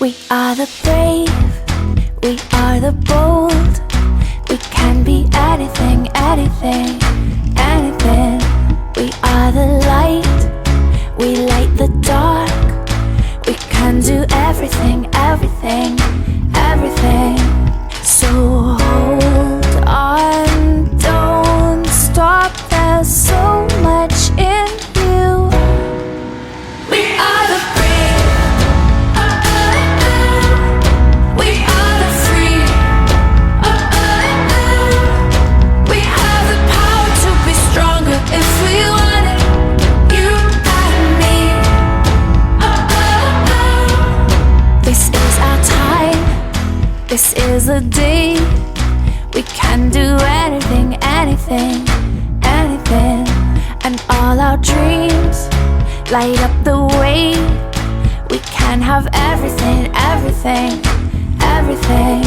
We are the brave, we are the bold. We can be anything, anything, anything. We are the light, we light the dark. We can do everything, everything, everything. So hold on, don't stop, there's so much in you. We are the brave, we are the free, we have the power to be stronger if we want it, you and me. This is our time, this is the day. We can do anything, anything, anything. And all our dreams light up the way. We can have everything, everything, everything.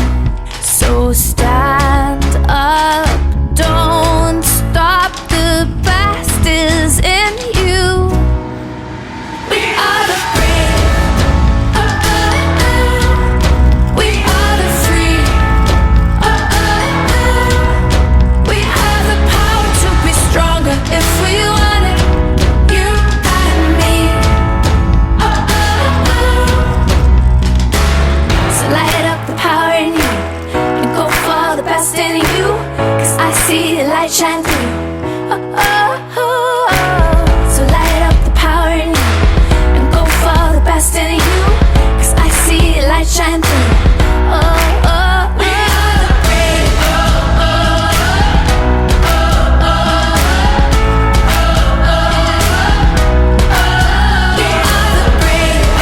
So stand up, don't stop, the best is in you. We are the brave, we are the free, we have the power to be stronger if we want it, you and me. So light up the power in you and go for the best in you, 'cause I see the light shine through. So light up the power in you and go for the best in you, 'cause I see the light shine through. We are the brave, we are the brave, we are the brave.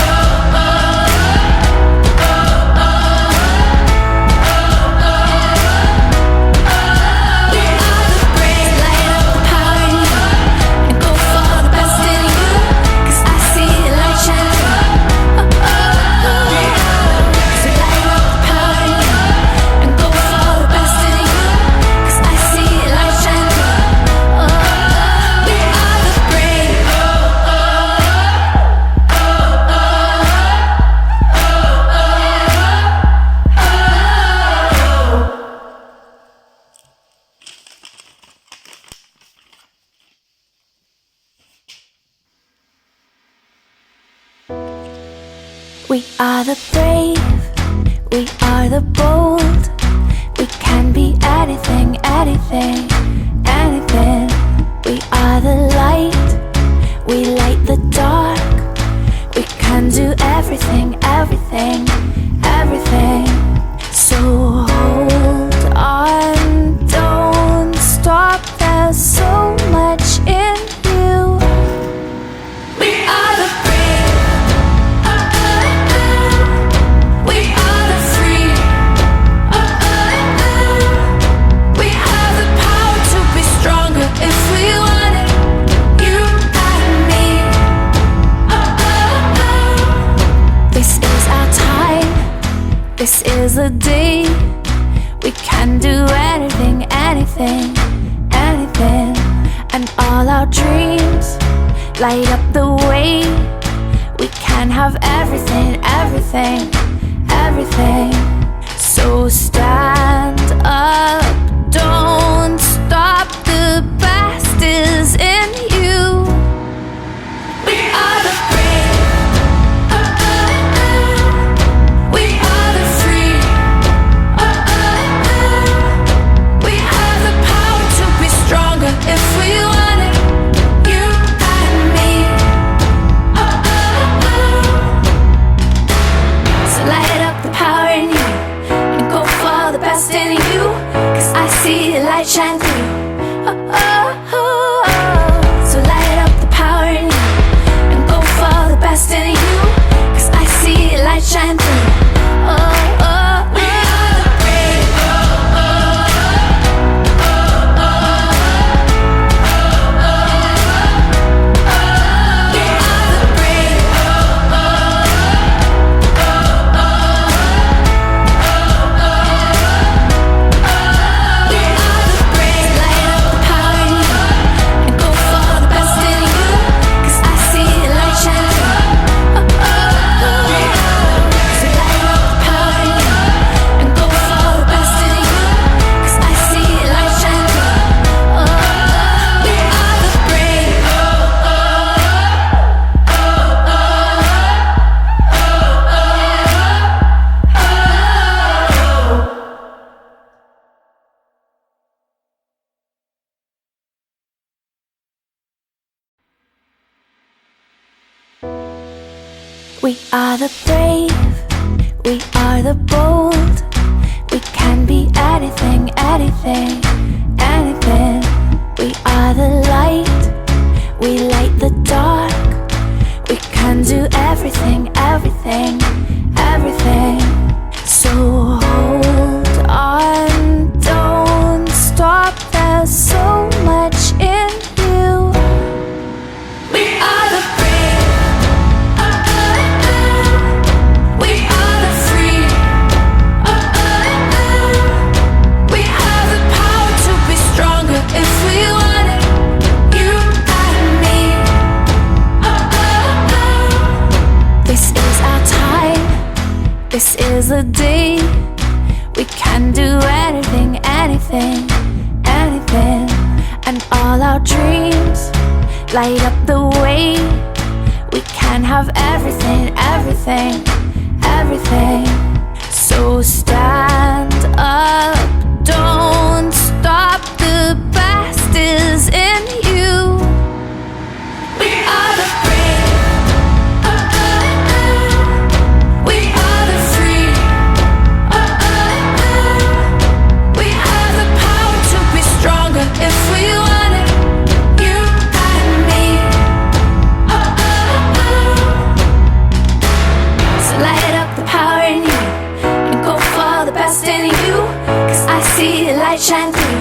Light up the power in you and go for the best in you, 'cause I see the light shine through. So light up the power in you and go for the best in you, 'cause I see the light shine through. We are the brave. We are the brave, we are the bold. We can be anything, anything, anything. We are the light, we light the dark. We can do everything, everything, everything. So hold on, don't stop, there's so much in you. We are the brave, we are the free, we have the power to be stronger if we want it, you and me. This is our time, this is the day. We can do anything, anything, anything. And all our dreams light up the way. We can have everything, everything, everything. So stand up, don't stop, the best is in you. We are the brave, we are the free, we have the power to be stronger if we want it, you and me. So light up the power in you and go for the best in you, 'cause I see the light shine through. So light up the power in you and go for the best in you, 'cause I see the light shine through. We are the brave, we are the brave, we are the brave. Light up the power in you and go for the best in you, 'cause I see the light shine through. So We are the brave, we are the bold. We can be anything, anything, anything. We are the light, we light the dark. We can do everything, everything, everything. So hold on, don't stop. There's so much in you. We are the brave, we are the free. We have the power to be stronger if we want it. You and me. This is our time, this is the day. We can do anything, anything, anything. And all our dreams light up the way. We can have everything, everything, everything. So stand up, don't stop. The best is in you. We are the brave, we are the free. We have the power to be stronger if we want it. You and me. So light up the power in you and go for the best in you. 'Cause I see the light shine through.